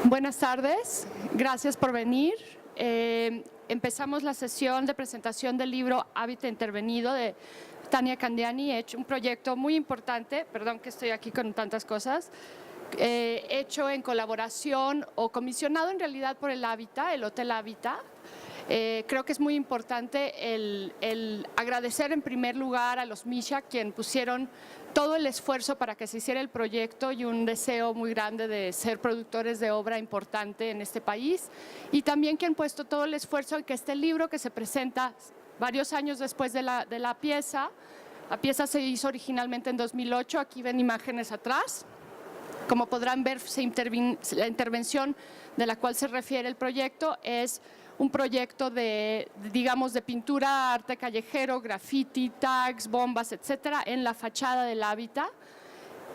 Buenas tardes, gracias por venir. Empezamos la sesión de presentación del libro Hábitat Intervenido de Tania Candiani. He hecho un proyecto muy importante, perdón que estoy aquí con tantas cosas, hecho en colaboración o comisionado en realidad por el Hábitat, el Hotel Hábitat. Creo que es muy importante el agradecer en primer lugar a los Misha, quien pusieron todo el esfuerzo para que se hiciera el proyecto y un deseo muy grande de ser productores de obra importante en este país, y también quien puesto todo el esfuerzo en que este libro, que se presenta varios años después de la pieza. La pieza se hizo originalmente en 2008, aquí ven imágenes atrás. Como podrán ver, la intervención de la cual se refiere el proyecto es un proyecto digamos, de pintura, arte callejero, graffiti, tags, bombas, etcétera, en la fachada del Hábitat.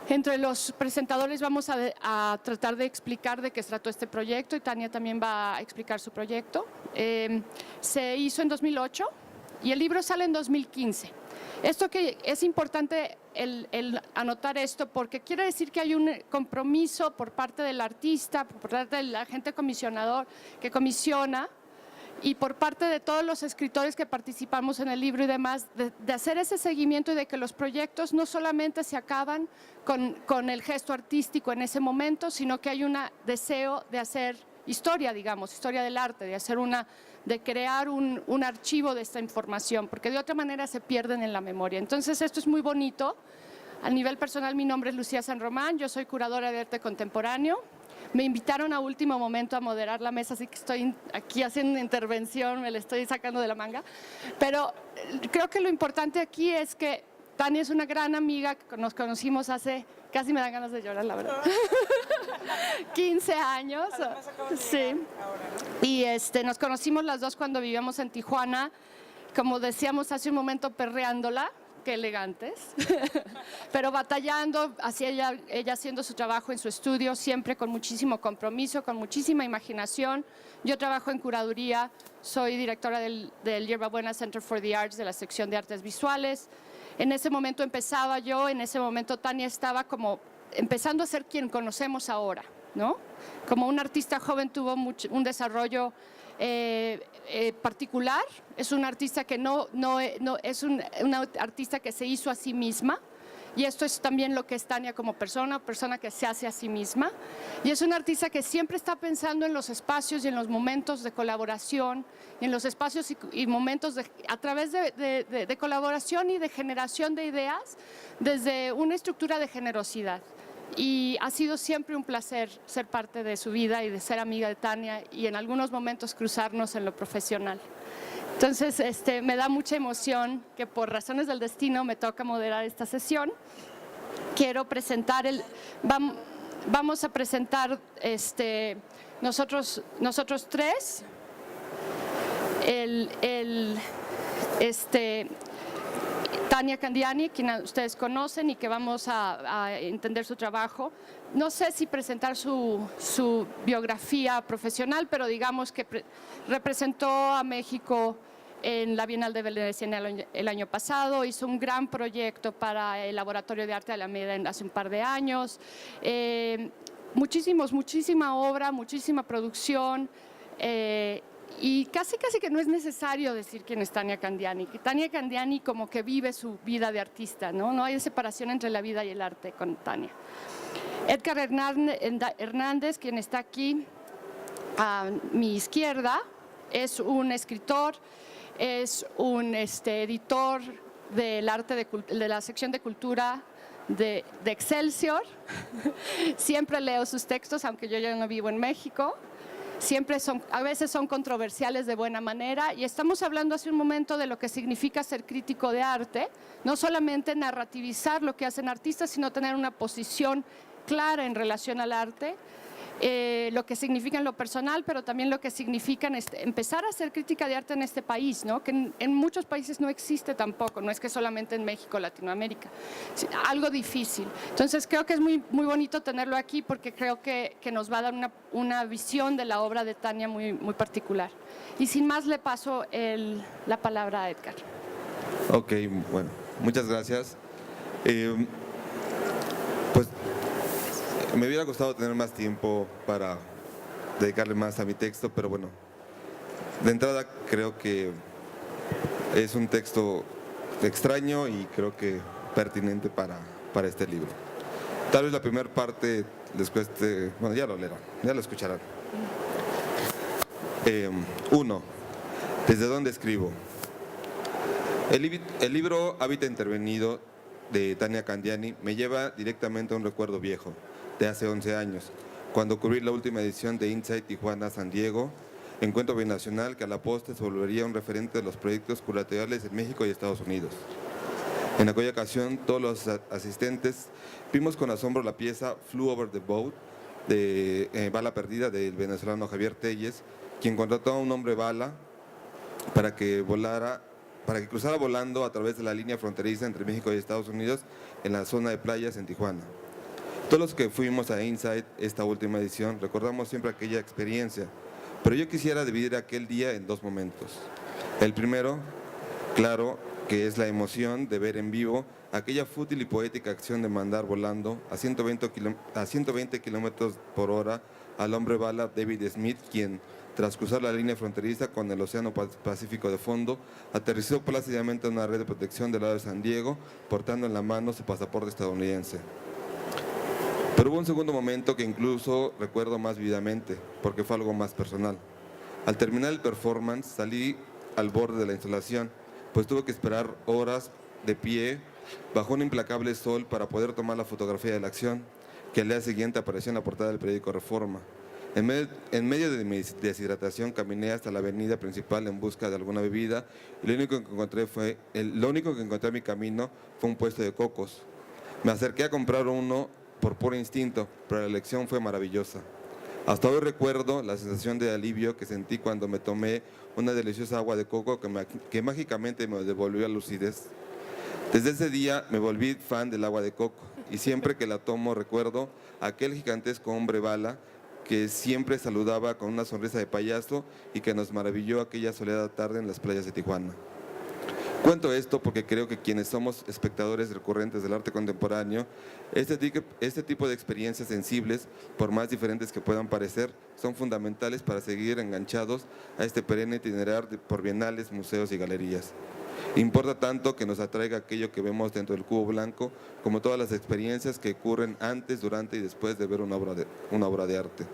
Entre los presentadores vamos a tratar de explicar de qué se trató este proyecto, y Tania también va a explicar su proyecto. Se hizo en 2008 y el libro sale en 2015. Esto que es importante el anotar esto, porque quiere decir que hay un compromiso por parte del artista, por parte del agente comisionador que comisiona, y por parte de todos los escritores que participamos en el libro y demás, de hacer ese seguimiento y de que los proyectos no solamente se acaban con el gesto artístico en ese momento, sino que hay un deseo de hacer historia, digamos, historia del arte, de crear un archivo de esta información, porque de otra manera se pierden en la memoria. Entonces esto es muy bonito. A nivel personal, mi nombre es Lucía San Román, yo soy curadora de arte contemporáneo. Me invitaron a último momento a moderar la mesa, así que estoy aquí haciendo una intervención, me la estoy sacando de la manga. Pero creo que lo importante aquí es que Tania es una gran amiga que nos conocimos hace, casi me dan ganas de llorar, la verdad, 15 años. Sí. Y nos conocimos las dos cuando vivíamos en Tijuana, como decíamos hace un momento, perreándola. Qué elegantes, pero batallando, así ella haciendo su trabajo en su estudio, siempre con muchísimo compromiso, con muchísima imaginación. Yo trabajo en curaduría, soy directora del Yerba Buena Center for the Arts, de la sección de artes visuales. En ese momento empezaba yo, en ese momento Tania estaba como empezando a ser quien conocemos ahora, ¿no? Como un artista joven tuvo un desarrollo particular. Es un artista que no es una artista que se hizo a sí misma, y esto es también lo que es Tania como persona que se hace a sí misma, y es un artista que siempre está pensando en los espacios y en los momentos de colaboración, en los espacios y momentos a través de colaboración y de generación de ideas desde una estructura de generosidad. Y ha sido siempre un placer ser parte de su vida y de ser amiga de Tania, y en algunos momentos cruzarnos en lo profesional. Entonces, me da mucha emoción que por razones del destino me toca moderar esta sesión. Quiero presentar vamos a presentar nosotros tres, Tania Candiani, quien ustedes conocen y que vamos a entender su trabajo. No sé si presentar su biografía profesional, pero digamos que representó a México en la Bienal de Venecia el año pasado, hizo un gran proyecto para el Laboratorio de Arte de Alameda hace un par de años. Muchísima obra, muchísima producción. Y casi que no es necesario decir quién es Tania Candiani. Tania Candiani como que vive su vida de artista, ¿no? No hay separación entre la vida y el arte con Tania. Edgar Hernández, quien está aquí a mi izquierda, es un escritor, es un editor del arte de la sección de cultura de Excelsior. Siempre leo sus textos, aunque yo ya no vivo en México. A veces son controversiales de buena manera, y estamos hablando hace un momento de lo que significa ser crítico de arte, no solamente narrativizar lo que hacen artistas, sino tener una posición clara en relación al arte, lo que significa en lo personal, pero también lo que significa empezar a hacer crítica de arte en este país, ¿no? Que en muchos países no existe tampoco, no es que solamente en México, Latinoamérica, algo difícil. Entonces creo que es muy bonito tenerlo aquí, porque creo que nos va a dar una visión de la obra de Tania muy particular. Y sin más le paso la palabra a Edgar. Ok, bueno, muchas gracias. Pues me hubiera gustado tener más tiempo para dedicarle más a mi texto, pero bueno, de entrada creo que es un texto extraño y creo que pertinente para este libro. Tal vez la primera parte les cueste, bueno, ya lo leerán, ya lo escucharán. 1. ¿Desde dónde escribo? El libro Hábitat Intervenido de Tania Candiani me lleva directamente a un recuerdo viejo, de hace 11 años, cuando cubrí la última edición de Insight Tijuana San Diego, encuentro binacional que a la postre se volvería un referente de los proyectos curatoriales en México y Estados Unidos. En aquella ocasión, todos los asistentes vimos con asombro la pieza Flew Over the Boat, de Bala Perdida, del venezolano Javier Telles, quien contrató a un hombre bala para que cruzara volando a través de la línea fronteriza entre México y Estados Unidos en la zona de playas en Tijuana. Todos los que fuimos a Insight esta última edición recordamos siempre aquella experiencia, pero yo quisiera dividir aquel día en dos momentos. El primero, claro, que es la emoción de ver en vivo aquella fútil y poética acción de mandar volando a 120 kilómetros por hora al hombre bala David Smith, quien, tras cruzar la línea fronteriza con el Océano Pacífico de fondo, aterrizó plácidamente en una red de protección del lado de San Diego, portando en la mano su pasaporte estadounidense. Pero hubo un segundo momento que incluso recuerdo más vividamente, porque fue algo más personal. Al terminar el performance, salí al borde de la instalación, pues tuve que esperar horas de pie bajo un implacable sol para poder tomar la fotografía de la acción, que al día siguiente apareció en la portada del periódico Reforma. En medio de mi deshidratación caminé hasta la avenida principal en busca de alguna bebida y lo único que encontré en mi camino fue un puesto de cocos. Me acerqué a comprar uno por puro instinto, pero la elección fue maravillosa. Hasta hoy recuerdo la sensación de alivio que sentí cuando me tomé una deliciosa agua de coco que mágicamente me devolvió la lucidez. Desde ese día me volví fan del agua de coco y siempre que la tomo recuerdo a aquel gigantesco hombre bala que siempre saludaba con una sonrisa de payaso y que nos maravilló aquella soleada tarde en las playas de Tijuana. Cuento esto porque creo que quienes somos espectadores recurrentes del arte contemporáneo, este tipo de experiencias sensibles, por más diferentes que puedan parecer, son fundamentales para seguir enganchados a este perenne itinerar por bienales, museos y galerías. Importa tanto que nos atraiga aquello que vemos dentro del cubo blanco, como todas las experiencias que ocurren antes, durante y después de ver una obra de arte.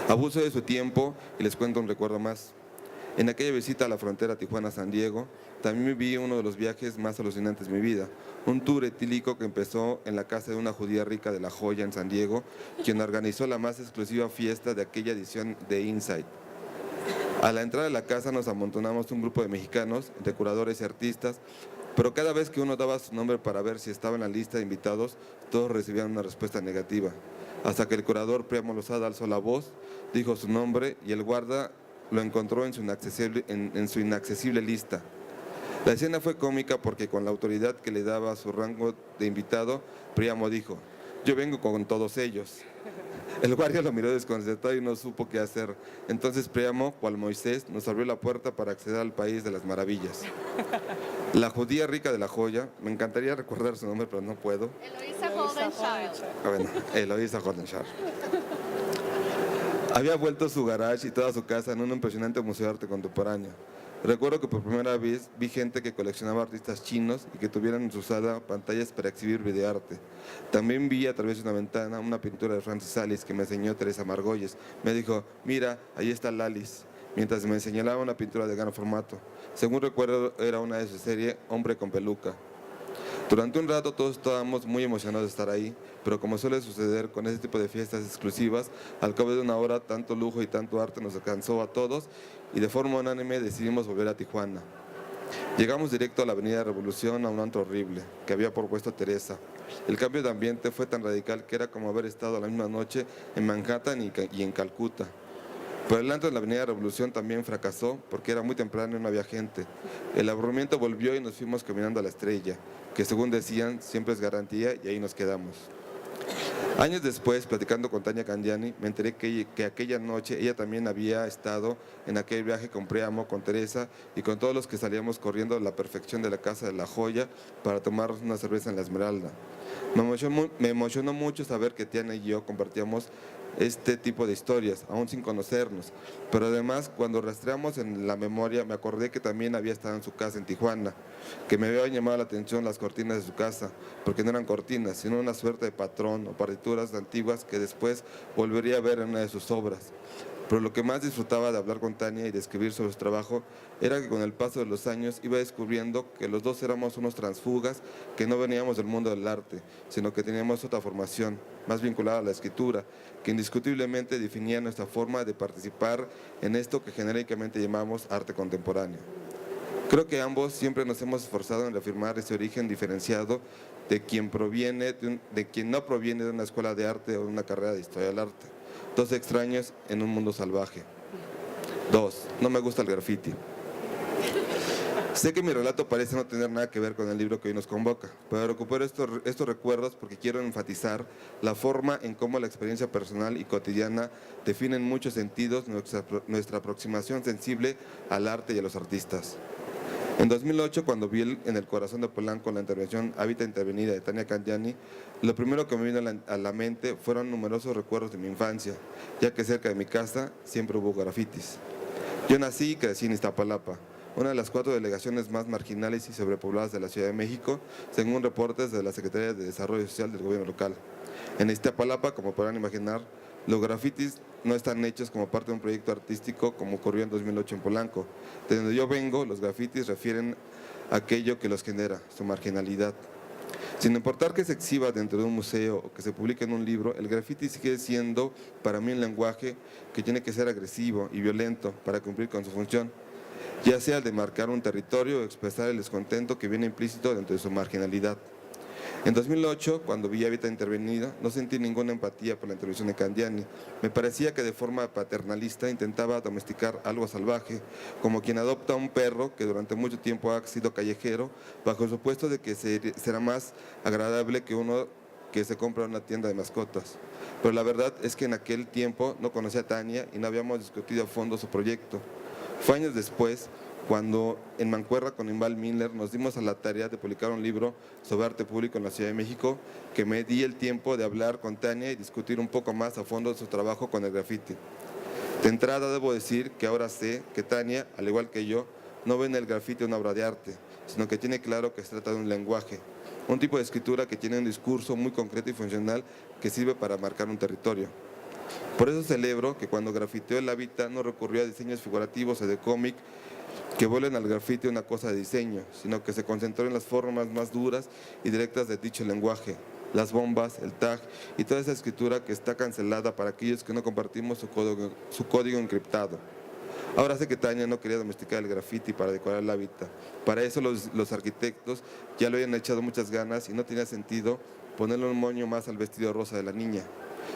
Abuso de su tiempo y les cuento un recuerdo más. En aquella visita a la frontera Tijuana-San Diego, también viví uno de los viajes más alucinantes de mi vida, un tour etílico que empezó en la casa de una judía rica de La Joya en San Diego, quien organizó la más exclusiva fiesta de aquella edición de Insight. A la entrada de la casa nos amontonamos un grupo de mexicanos, de curadores y artistas, pero cada vez que uno daba su nombre para ver si estaba en la lista de invitados, todos recibían una respuesta negativa, hasta que el curador Priamo Lozada alzó la voz, dijo su nombre y el guarda lo encontró en su inaccesible lista. La escena fue cómica porque con la autoridad que le daba su rango de invitado, Priamo dijo: "Yo vengo con todos ellos". El guardia lo miró desconcertado y no supo qué hacer. Entonces Priamo, cual Moisés, nos abrió la puerta para acceder al país de las maravillas. La judía rica de La Joya, me encantaría recordar su nombre, pero no puedo. Eloisa Goldenchild. Bueno, Eloisa Goldenchild. Había vuelto su garage y toda su casa en un impresionante museo de arte contemporáneo. Recuerdo que por primera vez vi gente que coleccionaba artistas chinos y que tuvieran en su sala pantallas para exhibir videoarte. También vi a través de una ventana una pintura de Francis Alice que me enseñó Teresa Margolles. Me dijo: "Mira, ahí está Alice", mientras me señalaba una pintura de gran formato. Según recuerdo, era una de su serie Hombre con peluca. Durante un rato todos estábamos muy emocionados de estar ahí, pero como suele suceder con ese tipo de fiestas exclusivas, al cabo de una hora tanto lujo y tanto arte nos alcanzó a todos y de forma unánime decidimos volver a Tijuana. Llegamos directo a la Avenida Revolución, a un antro horrible que había propuesto Teresa. El cambio de ambiente fue tan radical que era como haber estado la misma noche en Manhattan y en Calcuta. Pero el antro en la Avenida Revolución también fracasó porque era muy temprano y no había gente. El aburrimiento volvió y nos fuimos caminando a La Estrella, que según decían siempre es garantía, y ahí nos quedamos. Años después, platicando con Tania Candiani, me enteré que aquella noche ella también había estado en aquel viaje con Priamo, con Teresa y con todos los que salíamos corriendo a la perfección de la casa de La Joya para tomar una cerveza en La Esmeralda. Me emocionó mucho saber que Tiana y yo compartíamos este tipo de historias, aún sin conocernos. Pero además, cuando rastreamos en la memoria, me acordé que también había estado en su casa en Tijuana, que me habían llamado la atención las cortinas de su casa, porque no eran cortinas, sino una suerte de patrón o partituras antiguas que después volvería a ver en una de sus obras. Pero lo que más disfrutaba de hablar con Tania y de escribir sobre su trabajo era que con el paso de los años iba descubriendo que los dos éramos unos transfugas que no veníamos del mundo del arte, sino que teníamos otra formación, más vinculada a la escritura, que indiscutiblemente definía nuestra forma de participar en esto que genéricamente llamamos arte contemporáneo. Creo que ambos siempre nos hemos esforzado en reafirmar ese origen diferenciado de quien no proviene de una escuela de arte o de una carrera de historia del arte. Dos extraños en un mundo salvaje. 2. No me gusta el graffiti. Sé que mi relato parece no tener nada que ver con el libro que hoy nos convoca, pero recupero estos recuerdos porque quiero enfatizar la forma en cómo la experiencia personal y cotidiana define en muchos sentidos nuestra aproximación sensible al arte y a los artistas. En 2008, cuando vi en el corazón de Polanco la intervención Hábitat Intervenida de Tania Candiani, lo primero que me vino a la mente fueron numerosos recuerdos de mi infancia, ya que cerca de mi casa siempre hubo grafitis. Yo nací y crecí en Iztapalapa, una de las 4 delegaciones más marginales y sobrepobladas de la Ciudad de México, según reportes de la Secretaría de Desarrollo Social del gobierno local. En Iztapalapa, como podrán imaginar, los grafitis no están hechos como parte de un proyecto artístico como ocurrió en 2008 en Polanco. De donde yo vengo, los grafitis refieren a aquello que los genera, su marginalidad. Sin importar que se exhiba dentro de un museo o que se publique en un libro, el grafiti sigue siendo para mí un lenguaje que tiene que ser agresivo y violento para cumplir con su función, ya sea el de marcar un territorio o expresar el descontento que viene implícito dentro de su marginalidad. En 2008, cuando vi Hábitat Intervenida, no sentí ninguna empatía por la intervención de Candiani. Me parecía que de forma paternalista intentaba domesticar algo salvaje, como quien adopta a un perro que durante mucho tiempo ha sido callejero, bajo el supuesto de que será más agradable que uno que se compra en una tienda de mascotas. Pero la verdad es que en aquel tiempo no conocía a Tania y no habíamos discutido a fondo su proyecto. Fue años después, cuando en Mancuerra con Imbal Miller nos dimos a la tarea de publicar un libro sobre arte público en la Ciudad de México, que me di el tiempo de hablar con Tania y discutir un poco más a fondo de su trabajo con el graffiti. De entrada debo decir que ahora sé que Tania, al igual que yo, no ve en el graffiti una obra de arte, sino que tiene claro que se trata de un lenguaje, un tipo de escritura que tiene un discurso muy concreto y funcional que sirve para marcar un territorio. Por eso celebro que cuando grafiteó el Hábitat no recurrió a diseños figurativos o de cómic que vuelven al grafiti una cosa de diseño, sino que se concentró en las formas más duras y directas de dicho lenguaje, las bombas, el tag y toda esa escritura que está cancelada para aquellos que no compartimos su código encriptado. Ahora sé que Tania no quería domesticar el grafiti para decorar el Hábitat. Para eso los arquitectos ya lo habían echado muchas ganas y no tenía sentido ponerle un moño más al vestido rosa de la niña.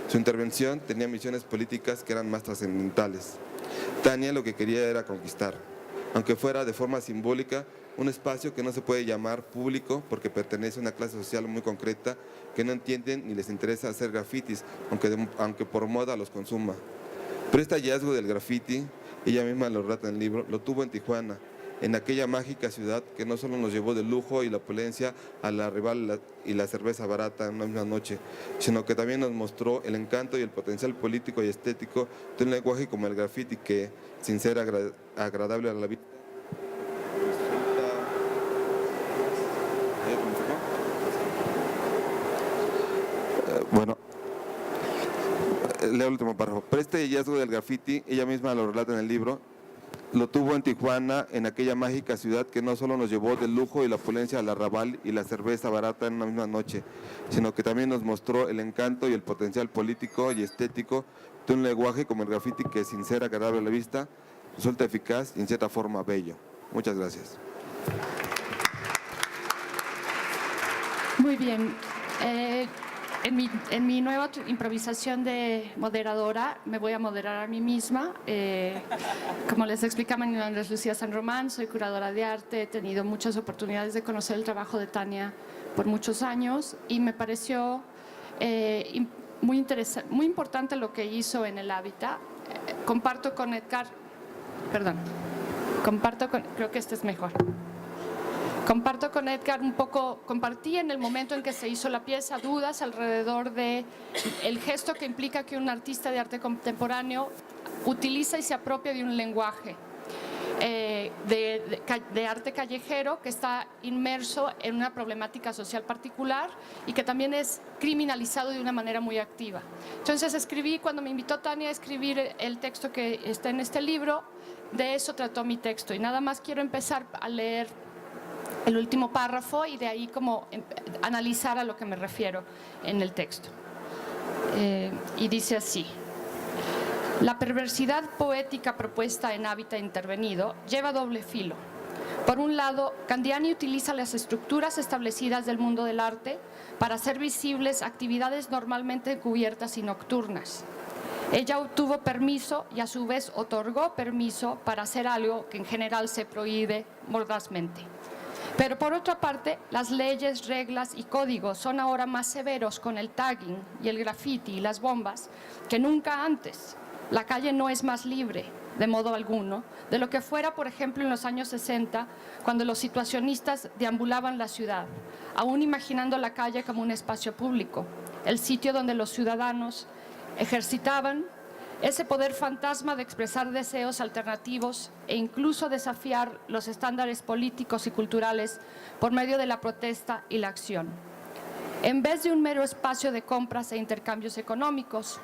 Su intervención tenía misiones políticas que eran más trascendentales. Tania lo que quería era conquistar, aunque fuera de forma simbólica, un espacio que no se puede llamar público porque pertenece a una clase social muy concreta que no entienden ni les interesa hacer grafitis, aunque por moda los consuma. Pero este hallazgo del grafiti, ella misma lo relata en el libro, lo tuvo en Tijuana, en aquella mágica ciudad que no solo nos llevó del lujo y la opulencia a la rival y la cerveza barata en una misma noche, sino que también nos mostró el encanto y el potencial político y estético de un lenguaje como el graffiti que, sin ser agradable a la vista, leo el último párrafo. Pero este hallazgo del graffiti, ella misma lo relata en el libro, lo tuvo en Tijuana, en aquella mágica ciudad que no solo nos llevó del lujo y la opulencia al arrabal y la cerveza barata en una misma noche, sino que también nos mostró el encanto y el potencial político y estético de un lenguaje como el graffiti que, sin ser agradable a la vista, resulta eficaz y en cierta forma bello. Muchas gracias. Muy bien. En mi nueva improvisación de moderadora, me voy a moderar a mí misma. Como les explicaba, mi nombre es Lucía San Román, soy curadora de arte, he tenido muchas oportunidades de conocer el trabajo de Tania por muchos años y me pareció muy importante lo que hizo en el Hábitat. Comparto con Edgar, creo que este es mejor. Comparto con Edgar un poco, compartí en el momento en que se hizo la pieza dudas alrededor de el gesto que implica que un artista de arte contemporáneo utiliza y se apropia de un lenguaje de arte callejero que está inmerso en una problemática social particular y que también es criminalizado de una manera muy activa. Entonces escribí, cuando me invitó Tania a escribir el texto que está en este libro, de eso trató mi texto. Y nada más quiero empezar a leer el último párrafo y de ahí como analizar a lo que me refiero en el texto. Y dice así: la perversidad poética propuesta en Hábitat Intervenido lleva doble filo. Por un lado, Candiani utiliza las estructuras establecidas del mundo del arte para hacer visibles actividades normalmente encubiertas y nocturnas. Ella obtuvo permiso y a su vez otorgó permiso para hacer algo que en general se prohíbe mordazmente. Pero por otra parte, las leyes, reglas y códigos son ahora más severos con el tagging y el graffiti y las bombas que nunca antes. La calle no es más libre, de modo alguno, de lo que fuera, por ejemplo, en los años 60, cuando los situacionistas deambulaban la ciudad, aún imaginando la calle como un espacio público, el sitio donde los ciudadanos ejercitaban ese poder fantasma de expresar deseos alternativos e incluso desafiar los estándares políticos y culturales por medio de la protesta y la acción. En vez de un mero espacio de compras e intercambios económicos,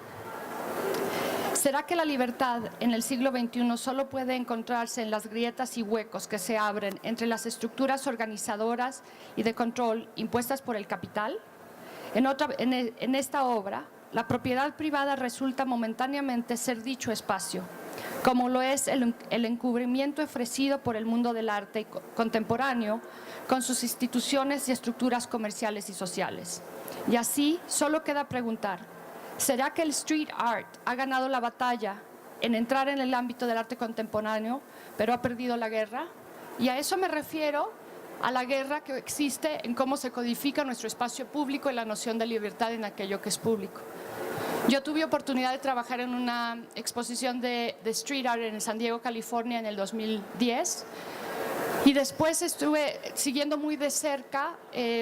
¿será que la libertad en el siglo XXI solo puede encontrarse en las grietas y huecos que se abren entre las estructuras organizadoras y de control impuestas por el capital? En esta obra, la propiedad privada resulta momentáneamente ser dicho espacio, como lo es el encubrimiento ofrecido por el mundo del arte contemporáneo con sus instituciones y estructuras comerciales y sociales. Y así solo queda preguntar: ¿será que el street art ha ganado la batalla en entrar en el ámbito del arte contemporáneo, pero ha perdido la guerra? Y a eso me refiero, a la guerra que existe en cómo se codifica nuestro espacio público y la noción de libertad en aquello que es público. Yo tuve oportunidad de trabajar en una exposición de street art en San Diego, California, en el 2010. Y después estuve siguiendo muy de cerca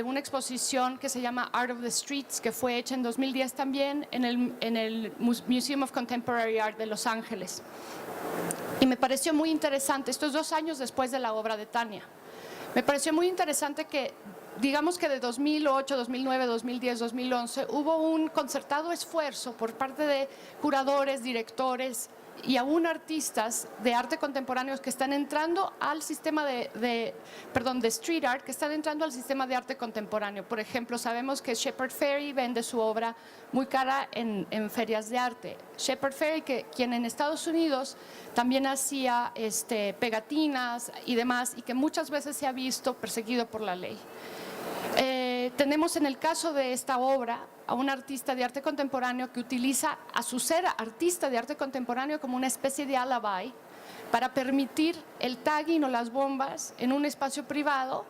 una exposición que se llama Art of the Streets, que fue hecha en 2010 también en el Museum of Contemporary Art de Los Ángeles. Y me pareció muy interesante, estos 2 años después de la obra de Tania, me pareció muy interesante que, digamos que de 2008, 2009, 2010, 2011, hubo un concertado esfuerzo por parte de curadores, directores y aún artistas de arte contemporáneo que están entrando al sistema de street art, que están entrando al sistema de arte contemporáneo. Por ejemplo, sabemos que Shepard Fairey vende su obra muy cara en ferias de arte. Shepard Fairey, quien en Estados Unidos también hacía pegatinas y demás, y que muchas veces se ha visto perseguido por la ley. Tenemos en el caso de esta obra a un artista de arte contemporáneo que utiliza a su ser artista de arte contemporáneo como una especie de alibi para permitir el tagging o las bombas en un espacio privado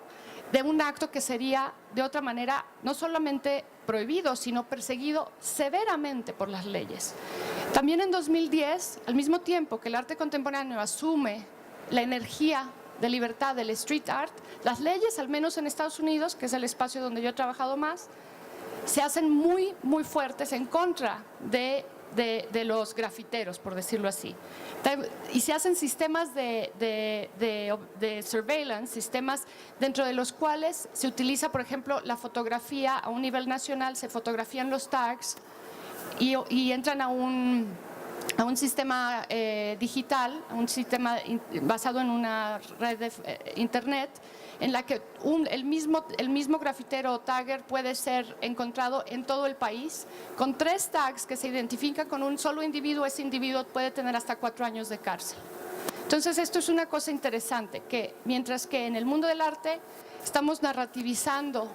de un acto que sería de otra manera no solamente prohibido, sino perseguido severamente por las leyes. También en 2010, al mismo tiempo que el arte contemporáneo asume la energía de libertad del street art, las leyes, al menos en Estados Unidos, que es el espacio donde yo he trabajado más, se hacen muy, muy fuertes en contra de los grafiteros, por decirlo así. Y se hacen sistemas de surveillance, sistemas dentro de los cuales se utiliza, por ejemplo, la fotografía a un nivel nacional, se fotografían los tags y entran a un sistema digital, a un sistema basado en una red de internet, en la que el mismo grafitero o tagger puede ser encontrado en todo el país, con 3 tags que se identifican con un solo individuo. Ese individuo puede tener hasta 4 años de cárcel. Entonces, esto es una cosa interesante, que mientras que en el mundo del arte estamos narrativizando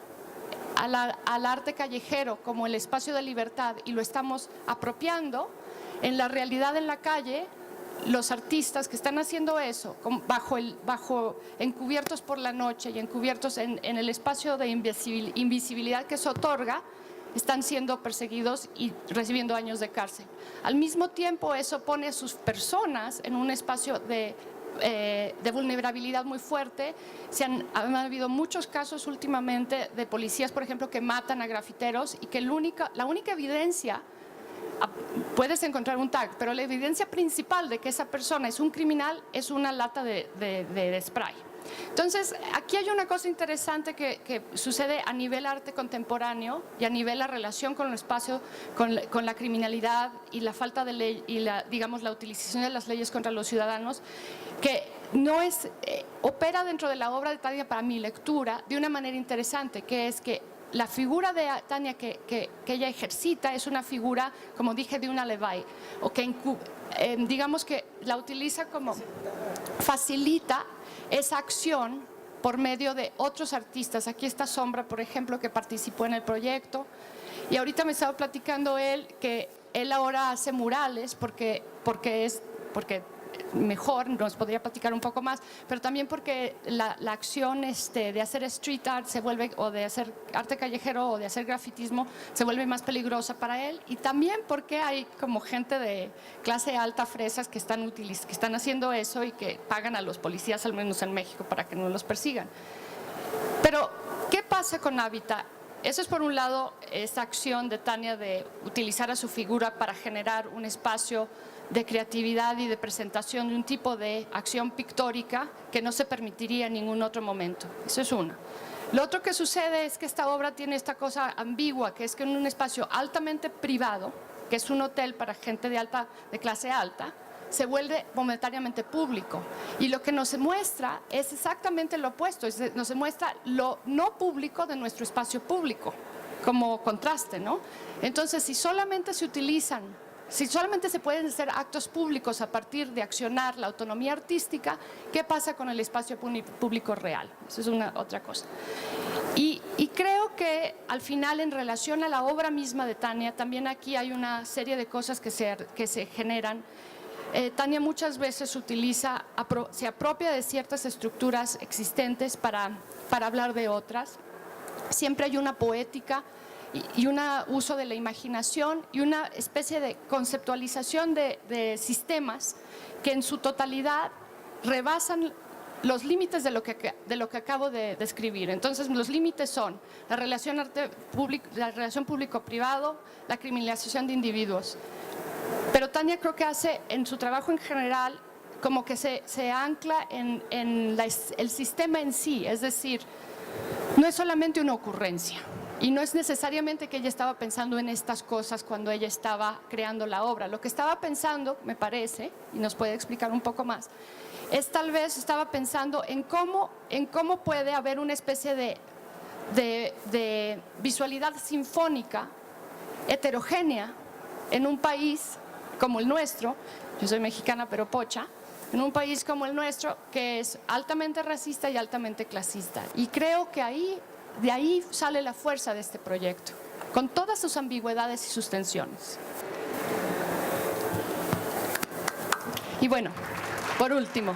al arte callejero como el espacio de libertad y lo estamos apropiando, en la realidad en la calle, los artistas que están haciendo eso, encubiertos por la noche y encubiertos en el espacio de invisibilidad que se otorga, están siendo perseguidos y recibiendo años de cárcel. Al mismo tiempo, eso pone a sus personas en un espacio de de vulnerabilidad muy fuerte. Han habido muchos casos últimamente de policías, por ejemplo, que matan a grafiteros y que la única evidencia, puedes encontrar un tag, pero la evidencia principal de que esa persona es un criminal es una lata de spray. Entonces, aquí hay una cosa interesante que sucede a nivel arte contemporáneo y a nivel la relación con el espacio, con la criminalidad y la falta de ley y digamos, la utilización de las leyes contra los ciudadanos, que no es, opera dentro de la obra de Tania, para mi lectura, de una manera interesante, que es que la figura de Tania que ella ejercita es una figura, como dije, de una Levi, o que digamos que la utiliza como facilita esa acción por medio de otros artistas. Aquí está Sombra, por ejemplo, que participó en el proyecto, y ahorita me estaba platicando él que él ahora hace murales porque mejor, nos podría platicar un poco más, pero también porque la acción de hacer street art se vuelve, o de hacer arte callejero o de hacer grafitismo, se vuelve más peligrosa para él, y también porque hay como gente de clase alta, fresas, que están haciendo eso y que pagan a los policías, al menos en México, para que no los persigan. Pero, ¿qué pasa con Hábitat? Eso es, por un lado, esa acción de Tania de utilizar a su figura para generar un espacio de creatividad y de presentación de un tipo de acción pictórica que no se permitiría en ningún otro momento. Eso es una. Lo otro que sucede es que esta obra tiene esta cosa ambigua, que es que en un espacio altamente privado, que es un hotel para gente de clase alta, se vuelve momentáneamente público. Y lo que nos muestra es exactamente lo opuesto, nos muestra lo no público de nuestro espacio público, como contraste, ¿no? Entonces, si solamente se pueden hacer actos públicos a partir de accionar la autonomía artística, ¿qué pasa con el espacio público real? Eso es otra cosa. Y creo que al final, en relación a la obra misma de Tania, también aquí hay una serie de cosas que se generan. Tania muchas veces se apropia de ciertas estructuras existentes para hablar de otras. Siempre hay una poética y un uso de la imaginación y una especie de conceptualización de sistemas que en su totalidad rebasan los límites de lo que acabo de describir. Entonces, los límites son la relación público-privado, la criminalización de individuos. Pero Tania creo que hace, en su trabajo en general, como que se ancla en el sistema en sí, es decir, no es solamente una ocurrencia. Y no es necesariamente que ella estaba pensando en estas cosas cuando ella estaba creando la obra. Lo que estaba pensando, me parece, y nos puede explicar un poco más, es tal vez estaba pensando en cómo puede haber una especie de visualidad sinfónica heterogénea en un país como el nuestro. Yo soy mexicana pero pocha. En un país como el nuestro, que es altamente racista y altamente clasista. Y creo que de ahí sale la fuerza de este proyecto, con todas sus ambigüedades y sus tensiones. Y bueno, por último,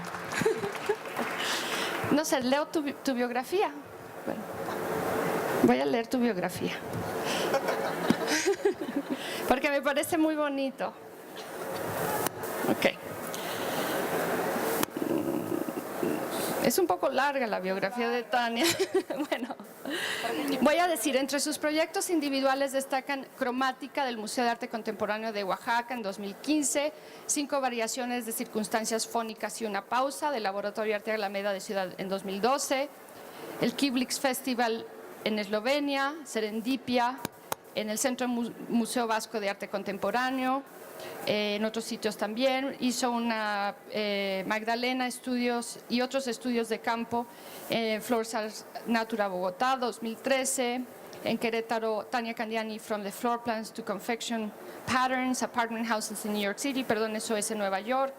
no sé, leo tu biografía. Bueno, voy a leer tu biografía, porque me parece muy bonito. Ok. Es un poco larga la biografía de Tania. Bueno, voy a decir, entre sus proyectos individuales destacan Cromática del Museo de Arte Contemporáneo de Oaxaca en 2015, 5 variaciones de circunstancias fónicas y una pausa del Laboratorio Arte Alameda de Ciudad en 2012, el Kiblix Festival en Eslovenia, Serendipia en el Centro Museo Vasco de Arte Contemporáneo, en otros sitios también. Hizo una Magdalena Estudios y otros estudios de campo, Flores Natura Bogotá 2013, en Querétaro Tania Candiani From the Floor Plans to Confection Patterns, Apartment Houses in New York City, perdón, eso es en Nueva York,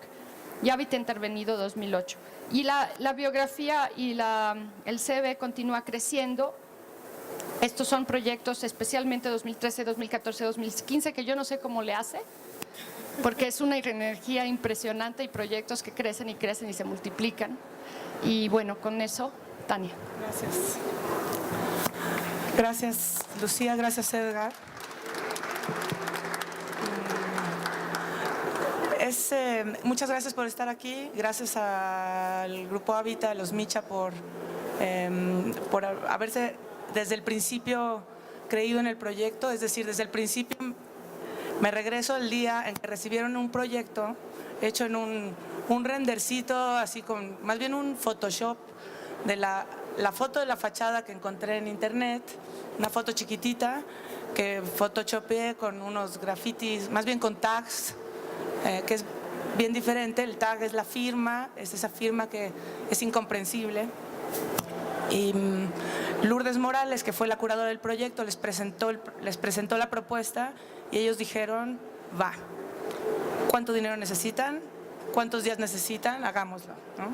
y Hábitat Intervenido 2008. Y la biografía y el CV continúa creciendo. Estos son proyectos especialmente 2013, 2014, 2015, que yo no sé cómo le hace, porque es una energía impresionante y proyectos que crecen y crecen y se multiplican. Y bueno, con eso, Tania. Gracias. Gracias, Lucía. Gracias, Edgar. Muchas gracias por estar aquí, gracias al Grupo Hábitat, a los Micha por haberse desde el principio creído en el proyecto, es decir, desde el principio me regreso al día en que recibieron un proyecto hecho en un rendercito, así con más bien un Photoshop de la foto de la fachada que encontré en internet, una foto chiquitita que photoshopeé con unos grafitis, más bien con tags, que es bien diferente. El tag es la firma, es esa firma que es incomprensible. Y Lourdes Morales, que fue la curadora del proyecto, les presentó la propuesta y ellos dijeron, va, ¿cuánto dinero necesitan? ¿Cuántos días necesitan? Hagámoslo, ¿no?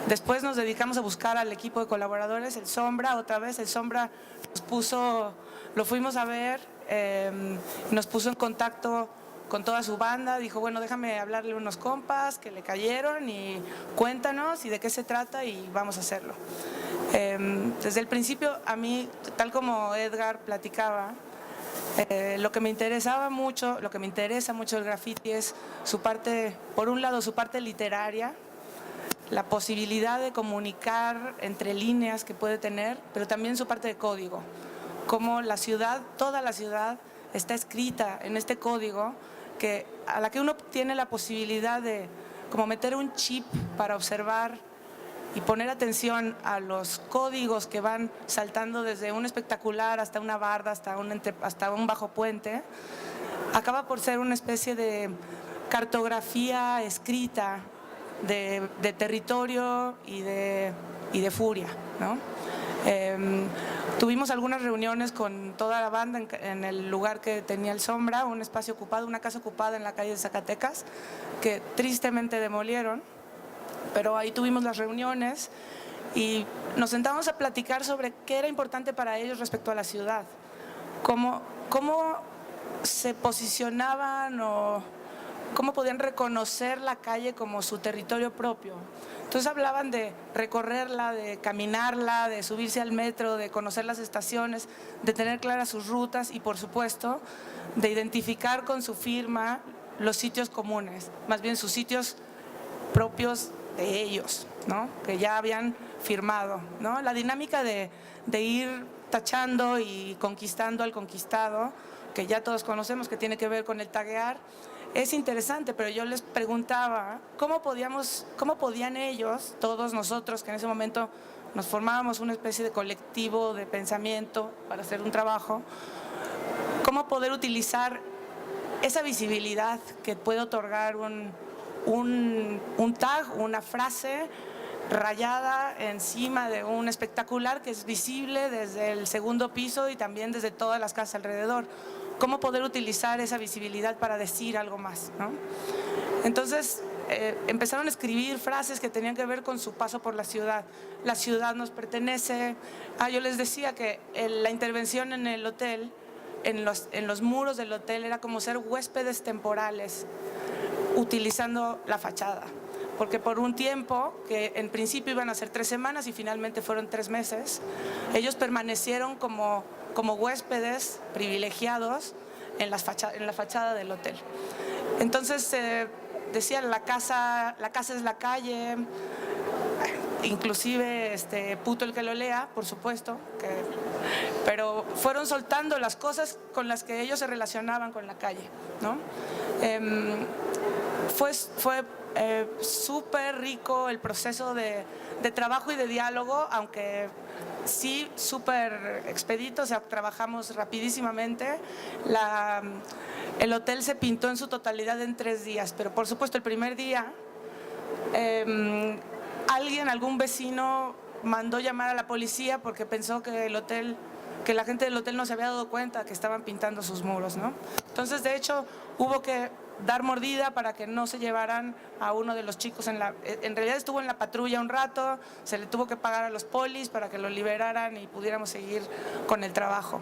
Después nos dedicamos a buscar al equipo de colaboradores, el Sombra, otra vez, el Sombra nos puso, lo fuimos a ver, nos puso en contacto con toda su banda, dijo, bueno, déjame hablarle a unos compas que le cayeron y cuéntanos y de qué se trata y vamos a hacerlo. Desde el principio, a mí, tal como Edgar platicaba, lo que me interesa mucho del graffiti es su parte, por un lado, su parte literaria, la posibilidad de comunicar entre líneas que puede tener, pero también su parte de código, como la ciudad, toda la ciudad está escrita en este código a la que uno tiene la posibilidad de como meter un chip para observar y poner atención a los códigos que van saltando desde un espectacular hasta una barda, hasta un bajo puente, acaba por ser una especie de cartografía escrita de territorio y de furia, ¿no? Tuvimos algunas reuniones con toda la banda en el lugar que tenía el Sombra, un espacio ocupado, una casa ocupada en la calle de Zacatecas, que tristemente demolieron, pero ahí tuvimos las reuniones y nos sentamos a platicar sobre qué era importante para ellos respecto a la ciudad, cómo se posicionaban o cómo podían reconocer la calle como su territorio propio. Entonces hablaban de recorrerla, de caminarla, de subirse al metro, de conocer las estaciones, de tener claras sus rutas y, por supuesto, de identificar con su firma los sitios comunes, más bien sus sitios propios de ellos, ¿no? Que ya habían firmado, ¿no? La dinámica de ir tachando y conquistando al conquistado, que ya todos conocemos, que tiene que ver con el taguear, es interesante, pero yo les preguntaba cómo podían ellos, todos nosotros que en ese momento nos formábamos una especie de colectivo de pensamiento para hacer un trabajo, cómo poder utilizar esa visibilidad que puede otorgar un tag, una frase rayada encima de un espectacular que es visible desde el segundo piso y también desde todas las casas alrededor. Cómo poder utilizar esa visibilidad para decir algo más, ¿no? Entonces empezaron a escribir frases que tenían que ver con su paso por la ciudad. La ciudad nos pertenece. Yo les decía que la intervención en el hotel, en los muros del hotel, era como ser huéspedes temporales, utilizando la fachada. Porque por un tiempo, que en principio iban a ser 3 semanas y finalmente fueron 3 meses, ellos permanecieron como huéspedes privilegiados en la fachada del hotel. Entonces decían, la casa es la calle, inclusive puto el que lo lea, por supuesto, pero fueron soltando las cosas con las que ellos se relacionaban con la calle, ¿no? Fue súper rico el proceso de trabajo y de diálogo, aunque sí súper expedito, o sea, trabajamos rapidísimamente. El hotel se pintó en su totalidad en 3 días, pero por supuesto el primer día algún vecino mandó llamar a la policía porque pensó que la gente del hotel no se había dado cuenta que estaban pintando sus muros, ¿no? Entonces, de hecho, hubo que dar mordida para que no se llevaran a uno de los chicos. En realidad estuvo en la patrulla un rato, se le tuvo que pagar a los polis para que lo liberaran y pudiéramos seguir con el trabajo.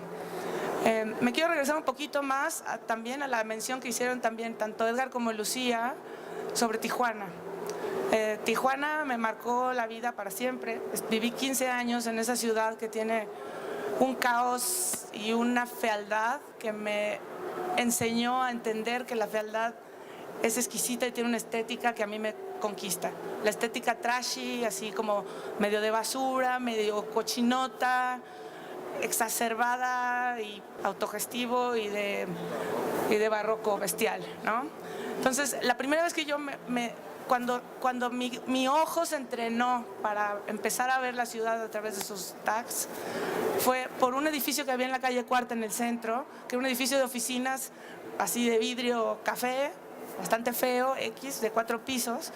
Me quiero regresar un poquito más también a la mención que hicieron también tanto Edgar como Lucía sobre Tijuana. Tijuana me marcó la vida para siempre. Viví 15 años en esa ciudad que tiene un caos y una fealdad que me enseñó a entender que la fealdad es exquisita y tiene una estética que a mí me conquista. La estética trashy, así como medio de basura, medio cochinota, exacerbada y autogestivo y de barroco bestial, ¿no? Entonces, la primera vez que yo cuando mi ojo se entrenó para empezar a ver la ciudad a través de sus tags, fue por un edificio que había en la calle Cuarta en el centro, que era un edificio de oficinas así de vidrio café, bastante feo, de 4 pisos,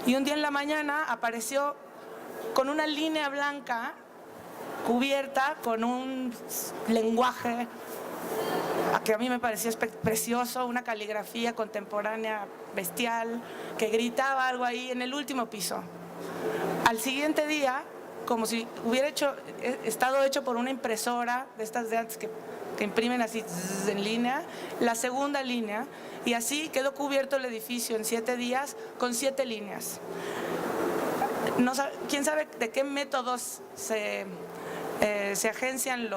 y un día en la mañana apareció con una línea blanca cubierta con un lenguaje que a mí me parecía precioso, una caligrafía contemporánea bestial, que gritaba algo ahí en el último piso. Al siguiente día, como si hubiera estado hecho por una impresora de estas de antes que imprimen así en línea, la segunda línea, y así quedó cubierto el edificio en 7 días con 7 líneas. No, ¿quién sabe de qué métodos se agencian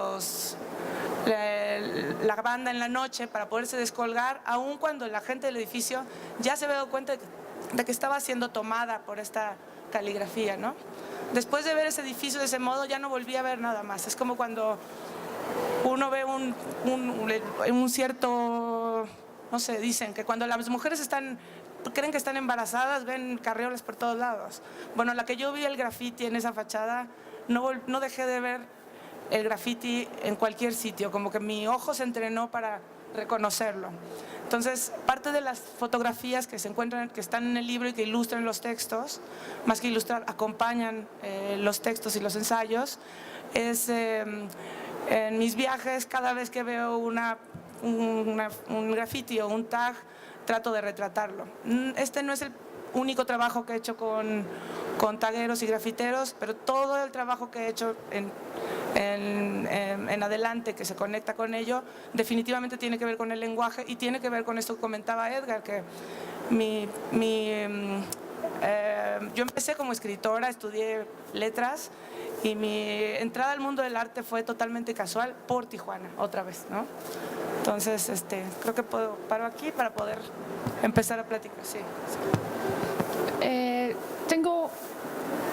la banda en la noche para poderse descolgar, aun cuando la gente del edificio ya se había dado cuenta de que estaba siendo tomada por esta caligrafía, ¿no? Después de ver ese edificio de ese modo, ya no volví a ver nada más. Es como cuando uno ve un cierto, no sé, dicen que cuando las mujeres creen que están embarazadas, ven carriolas por todos lados. Bueno, la que yo vi el graffiti en esa fachada, no dejé de ver el graffiti en cualquier sitio, como que mi ojo se entrenó para reconocerlo. Entonces, parte de las fotografías que se encuentran, que están en el libro y que ilustran los textos, más que ilustrar, acompañan los textos y los ensayos, es en mis viajes, cada vez que veo un graffiti o un tag, trato de retratarlo. Este no es el único trabajo que he hecho con tagueros y grafiteros, pero todo el trabajo que he hecho en adelante, que se conecta con ello, definitivamente tiene que ver con el lenguaje y tiene que ver con esto que comentaba Edgar, que yo empecé como escritora, estudié letras y mi entrada al mundo del arte fue totalmente casual por Tijuana, otra vez, ¿no? Entonces, creo que paro aquí para poder empezar a platicar. Sí.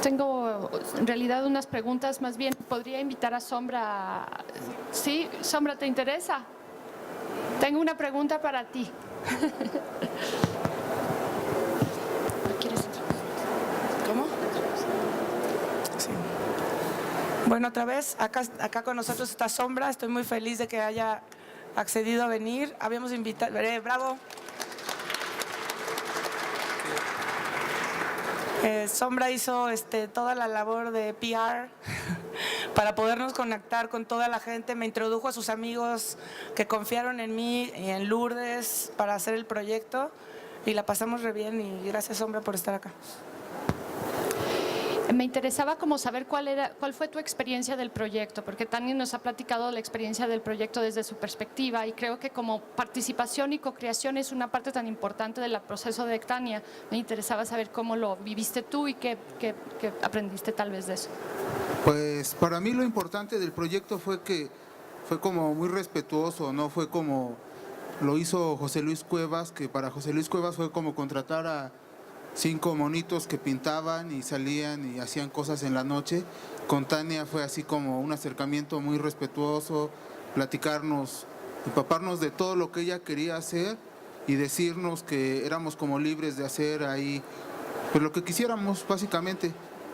Tengo en realidad unas preguntas, más bien podría invitar a Sombra. ¿Sí? Sombra, ¿te interesa? Tengo una pregunta para ti. ¿Quieres entrar? ¿Cómo? Sí. Bueno, otra vez, acá con nosotros está Sombra. Estoy muy feliz de que haya accedido a venir. Habíamos invitado... ¡Bravo! Sombra hizo toda la labor de PR para podernos conectar con toda la gente. Me introdujo a sus amigos que confiaron en mí y en Lourdes para hacer el proyecto y la pasamos re bien y gracias, Sombra, por estar acá. Me interesaba como saber cuál fue tu experiencia del proyecto, porque Tania nos ha platicado la experiencia del proyecto desde su perspectiva y creo que como participación y co-creación es una parte tan importante del proceso de Tania. Me interesaba saber cómo lo viviste tú y qué aprendiste tal vez de eso. Pues para mí lo importante del proyecto fue que fue como muy respetuoso, no fue como lo hizo José Luis Cuevas, que para José Luis Cuevas fue como contratar a 5 monitos que pintaban y salían y hacían cosas en la noche. Con Tania fue así como un acercamiento muy respetuoso, platicarnos, empaparnos de todo lo que ella quería hacer y decirnos que éramos como libres de hacer ahí pues lo que quisiéramos básicamente.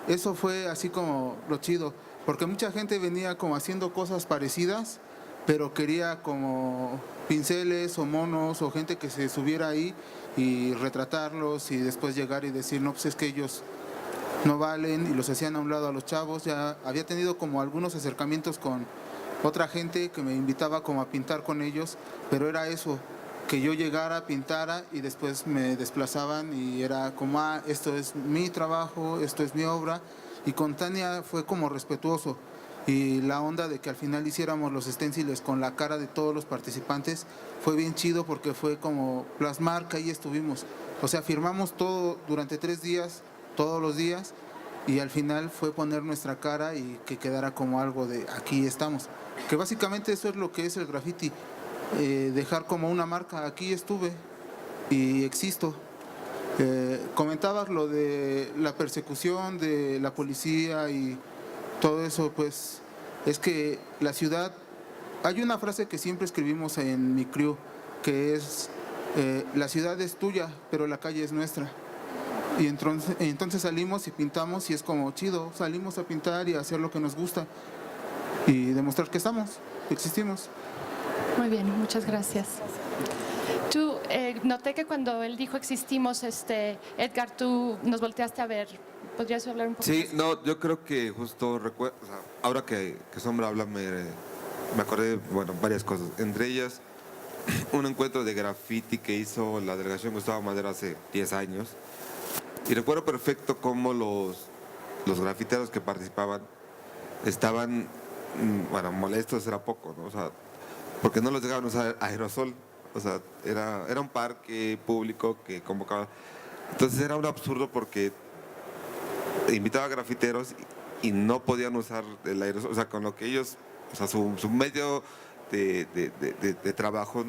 Eso fue así como lo chido, porque mucha gente venía como haciendo cosas parecidas, pero quería como pinceles o monos o gente que se subiera ahí y retratarlos y después llegar y decir, no, pues es que ellos no valen, y los hacían a un lado a los chavos. Ya había tenido como algunos acercamientos con otra gente que me invitaba como a pintar con ellos, pero era eso, que yo llegara, pintara y después me desplazaban y era como, esto es mi trabajo, esto es mi obra. Y con Tania fue como respetuoso. Y la onda de que al final hiciéramos los esténciles con la cara de todos los participantes fue bien chido porque fue como plasmar que ahí estuvimos. O sea, firmamos todo durante 3 días, todos los días, y al final fue poner nuestra cara y que quedara como algo de aquí estamos. Que básicamente eso es lo que es el graffiti, dejar como una marca, aquí estuve y existo. Comentabas lo de la persecución de la policía y todo eso, pues es que la ciudad, hay una frase que siempre escribimos en mi crew, que es, la ciudad es tuya, pero la calle es nuestra. Y entonces salimos y pintamos y es como chido, salimos a pintar y a hacer lo que nos gusta y demostrar que existimos. Muy bien, muchas gracias. Tú, noté que cuando él dijo existimos, Edgar, tú nos volteaste a ver. ¿Podrías hablar un poco Sí, más? no, yo creo que justo recuerdo, o sea, ahora que Sombra habla me acordé, bueno, varias cosas. Entre ellas, un encuentro de graffiti que hizo la delegación Gustavo Madero hace 10 años. Y recuerdo perfecto cómo los grafiteros que participaban estaban, bueno, molestos era poco, ¿no? O sea, porque no los dejaban usar aerosol. O sea, era un parque público que convocaba. Entonces era un absurdo porque invitaba a grafiteros y no podían usar el aerosol. O sea, con lo que ellos, o sea, su medio de trabajo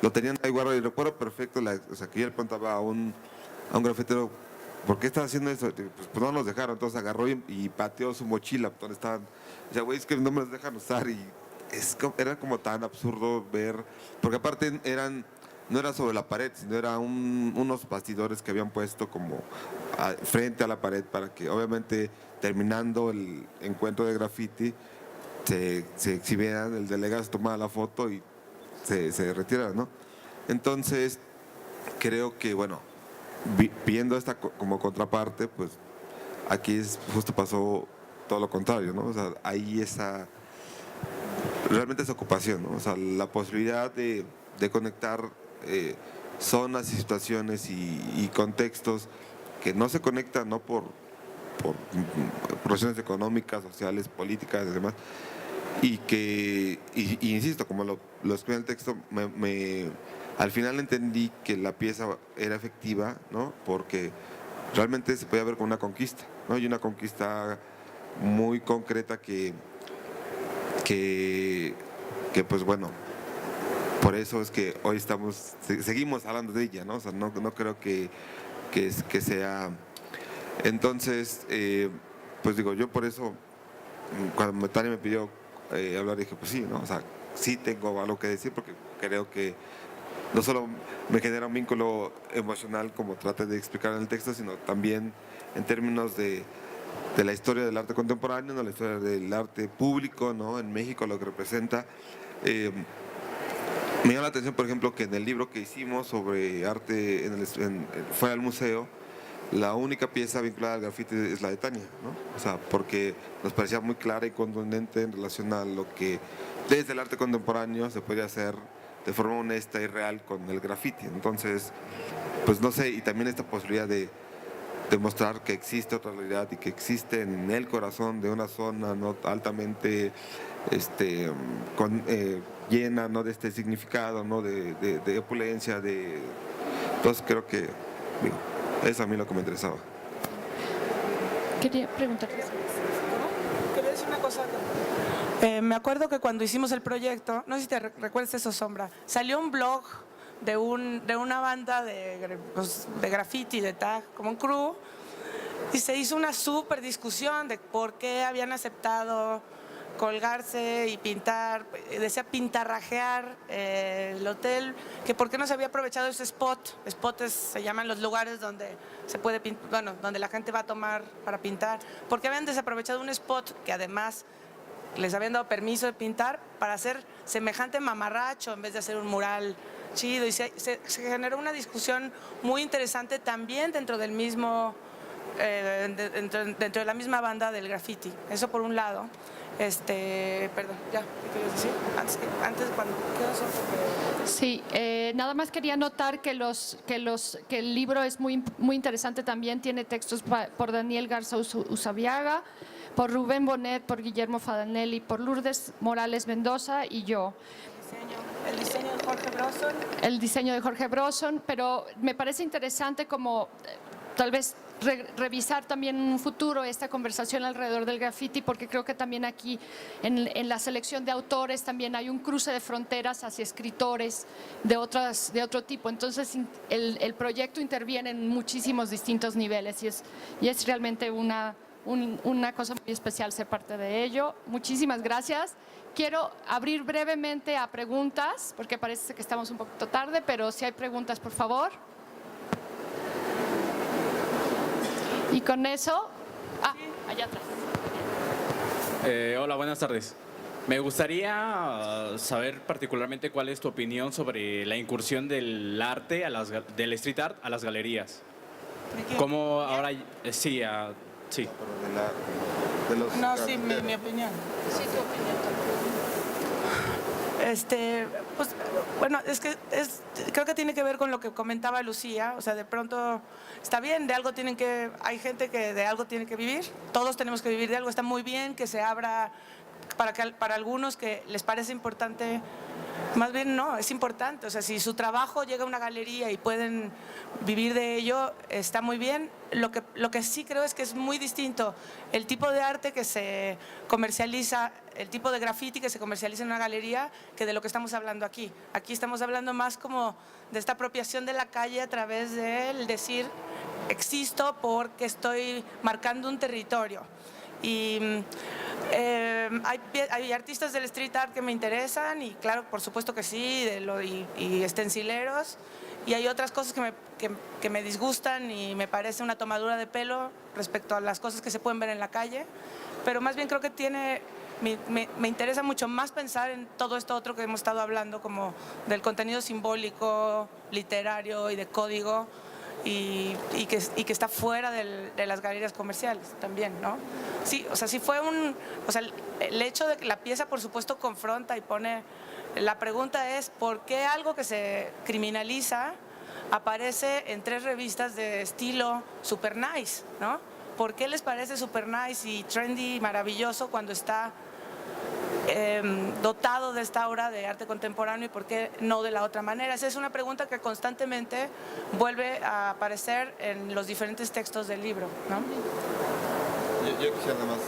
lo tenían ahí guardado. Y recuerdo perfecto, o sea, que yo le preguntaba a un grafitero, ¿por qué estás haciendo eso? Pues no nos dejaron. Entonces agarró y pateó su mochila donde estaban. O sea, güey, es que no me los dejan usar. Y era como tan absurdo ver, porque aparte no era sobre la pared, sino era unos bastidores que habían puesto como frente a la pared para que obviamente terminando el encuentro de graffiti se exhibieran, el delegado se tomara la foto y se retirara, ¿no? Entonces creo que, bueno, viendo esta como contraparte, pues aquí justo pasó todo lo contrario, ¿no? O sea, hay realmente esa ocupación, ¿no? O sea, la posibilidad de conectar zonas y situaciones y contextos que no se conectan, ¿no? por razones económicas, sociales, políticas y demás, y insisto, como lo escribí en el texto, al final entendí que la pieza era efectiva, ¿no? Porque realmente se podía ver como una conquista, ¿no? Y una conquista muy concreta que pues bueno, por eso es que hoy seguimos hablando de ella, ¿no? O sea, no creo que sea. Entonces, pues digo, yo por eso, cuando Tania me pidió hablar, dije, pues sí, ¿no? O sea, sí tengo algo que decir porque creo que no solo me genera un vínculo emocional como traté de explicar en el texto, sino también en términos de la historia del arte contemporáneo, ¿no? La historia del arte público, ¿no? En México, lo que representa. Me llama la atención, por ejemplo, que en el libro que hicimos sobre arte fuera del museo, la única pieza vinculada al grafiti es la de Tania, ¿no? O sea, porque nos parecía muy clara y contundente en relación a lo que desde el arte contemporáneo se podía hacer de forma honesta y real con el grafiti. Entonces, pues no sé, y también esta posibilidad de demostrar que existe otra realidad y que existe en el corazón de una zona no altamente llena, ¿no? De este significado, ¿no? de opulencia, entonces creo que, digo, es a mí lo que me interesaba. Quería preguntarte. Quería decir una cosa. Me acuerdo que cuando hicimos el proyecto, no sé si te recuerdas eso, Sombra, salió un blog de una banda de graffiti, de tag, como un crew, y se hizo una súper discusión de por qué habían aceptado colgarse y pintar, decía pintarrajear el hotel, que por qué no se había aprovechado ese spot. Spots se llaman los lugares donde se puede pintar, bueno, donde la gente va a tomar para pintar, porque habían desaprovechado un spot que además les habían dado permiso de pintar para hacer semejante mamarracho en vez de hacer un mural chido, y se generó una discusión muy interesante también dentro del mismo dentro de la misma banda del graffiti. Eso por un lado. Perdón, ya, ¿qué querías decir? Antes cuando Sí, nada más quería notar que el libro es muy interesante también, tiene textos por Daniel Garza Usabiaga, por Rubén Bonet, por Guillermo Fadanelli, por Lourdes Morales Mendoza y yo. el diseño de Jorge Brosson. El diseño de Jorge Brosson, pero me parece interesante como tal vez revisar también en un futuro esta conversación alrededor del graffiti, porque creo que también aquí en la selección de autores también hay un cruce de fronteras hacia escritores de otro tipo. Entonces el proyecto interviene en muchísimos distintos niveles y es realmente una cosa muy especial ser parte de ello. Muchísimas gracias. Quiero abrir brevemente a preguntas, porque parece que estamos un poquito tarde, pero si hay preguntas, por favor. Y con eso, allá atrás. Hola, buenas tardes. Me gustaría saber particularmente cuál es tu opinión sobre la incursión del arte, del street art a las galerías. ¿Cómo ahora? Sí, sí. No, sí, mi opinión. Sí, tu opinión también. Pues, bueno, creo que tiene que ver con lo que comentaba Lucía. O sea, de pronto está bien, hay gente que de algo tiene que vivir, todos tenemos que vivir de algo. Está muy bien que se abra para algunos que les parece importante. Más bien no, es importante. O sea, si su trabajo llega a una galería y pueden vivir de ello, está muy bien. Lo que sí creo es que es muy distinto el tipo de arte que se comercializa, el tipo de graffiti que se comercializa en una galería, que de lo que estamos hablando aquí. Aquí estamos hablando más como de esta apropiación de la calle a través del decir, existo porque estoy marcando un territorio. Y hay artistas del street art que me interesan y claro, por supuesto que sí, y estencileros, y hay otras cosas que me disgustan y me parece una tomadura de pelo respecto a las cosas que se pueden ver en la calle, pero más bien creo que me interesa mucho más pensar en todo esto otro que hemos estado hablando, como del contenido simbólico, literario y de código, y que está fuera de las galerías comerciales también, ¿no? Sí, o sea, sí fue el hecho de que la pieza, por supuesto, confronta y pone. La pregunta es, ¿por qué algo que se criminaliza aparece en 3 revistas de estilo super nice, ¿no? ¿Por qué les parece super nice y trendy y maravilloso cuando está dotado de esta obra de arte contemporáneo y por qué no de la otra manera? Esa es una pregunta que constantemente vuelve a aparecer en los diferentes textos del libro, ¿no? Yo quisiera nada más.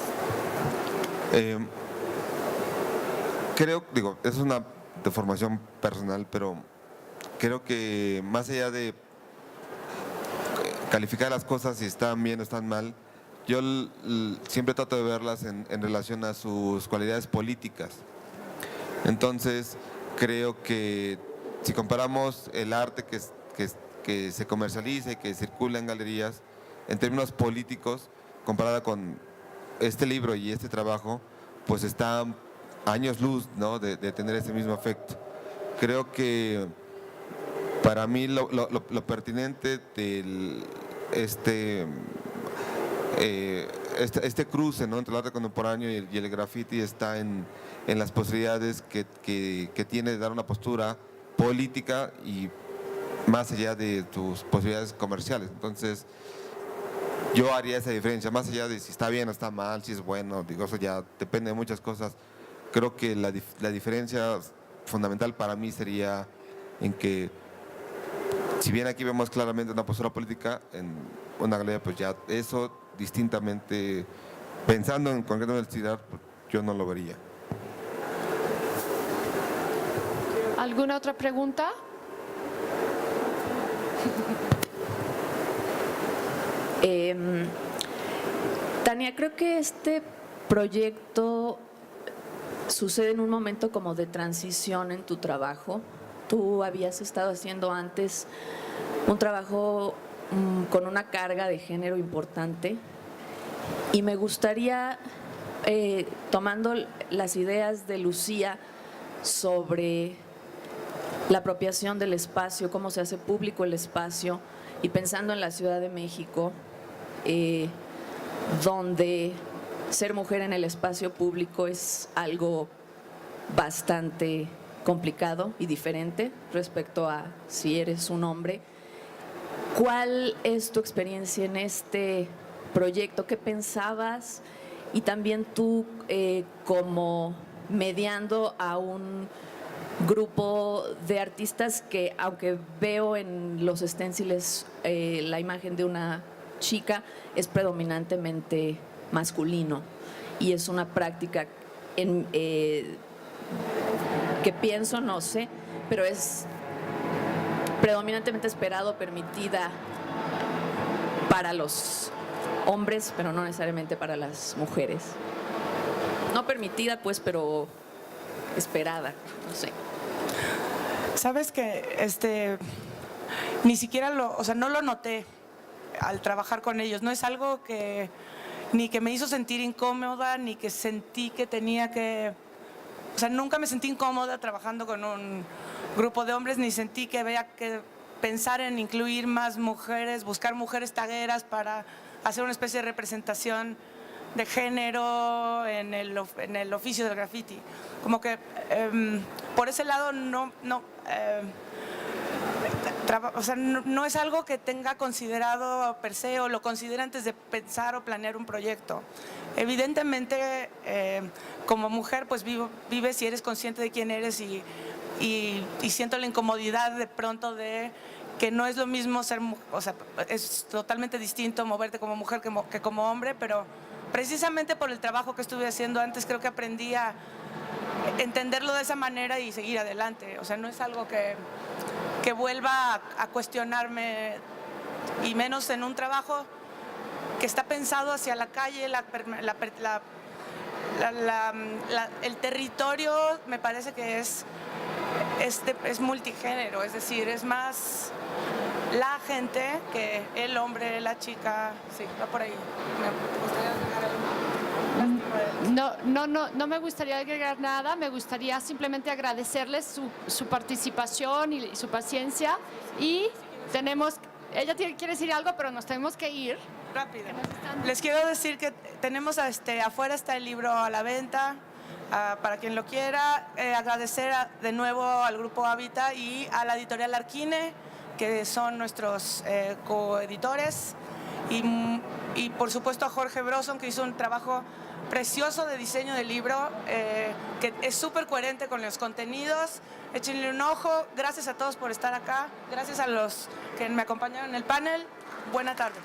Creo, es una deformación personal, pero creo que más allá de calificar las cosas si están bien o están mal, yo siempre trato de verlas en relación a sus cualidades políticas. Entonces, creo que si comparamos el arte que se comercializa y que circula en galerías, en términos políticos, comparada con este libro y este trabajo, pues está años luz, ¿no?, de tener ese mismo efecto. Creo que para mí lo pertinente de este cruce, ¿no?, entre el arte contemporáneo y el graffiti está en las posibilidades que tiene de dar una postura política y más allá de tus posibilidades comerciales. Entonces, yo haría esa diferencia, más allá de si está bien o está mal, si es bueno, eso ya depende de muchas cosas. Creo que la diferencia fundamental para mí sería en que, si bien aquí vemos claramente una postura política, en una galería, pues ya eso distintamente, pensando en concreto en el street art, pues yo no lo vería. ¿Alguna otra pregunta? Tania, creo que este proyecto sucede en un momento como de transición en tu trabajo. Tú habías estado haciendo antes un trabajo con una carga de género importante y me gustaría, tomando las ideas de Lucía sobre la apropiación del espacio, cómo se hace público el espacio, y pensando en la Ciudad de México, donde ser mujer en el espacio público es algo bastante complicado y diferente respecto a si eres un hombre. ¿Cuál es tu experiencia en este proyecto? ¿Qué pensabas? Y también tú, como mediando a un grupo de artistas que, aunque veo en los esténciles la imagen de una chica es predominantemente masculino y es una práctica que pienso, no sé, pero es predominantemente esperado, permitida para los hombres, pero no necesariamente para las mujeres. No permitida, pues, pero esperada, no sé. Sabes que ni siquiera no lo noté al trabajar con ellos. No es algo que ni que me hizo sentir incómoda, ni que sentí que tenía que... O sea, nunca me sentí incómoda trabajando con un grupo de hombres, ni sentí que había que pensar en incluir más mujeres, buscar mujeres tagueras para hacer una especie de representación de género en el oficio del graffiti. Como que por ese lado no es algo que tenga considerado per se o lo considere antes de pensar o planear un proyecto. Evidentemente, como mujer, pues vives y eres consciente de quién eres y siento la incomodidad de pronto de que no es lo mismo ser, o sea, es totalmente distinto moverte como mujer que como hombre, pero precisamente por el trabajo que estuve haciendo antes creo que aprendí a entenderlo de esa manera y seguir adelante. O sea, no es algo que vuelva a cuestionarme, y menos en un trabajo que está pensado hacia la calle, el territorio me parece que es multigénero, es decir, es más la gente que el hombre, la chica, sí, va por ahí. ¿Me gustaría agregar algo? No me gustaría agregar nada, me gustaría simplemente agradecerles su participación y su paciencia. Y ella quiere decir algo, pero nos tenemos que ir. Rápido. Les quiero decir que tenemos afuera está el libro a la venta, para quien lo quiera. Agradecer de nuevo al Grupo Hábitat y a la editorial Arquine, que son nuestros coeditores, y por supuesto a Jorge Broson, que hizo un trabajo precioso de diseño del libro, que es súper coherente con los contenidos. Échenle un ojo. Gracias a todos por estar acá. Gracias a los que me acompañaron en el panel. Buena tarde.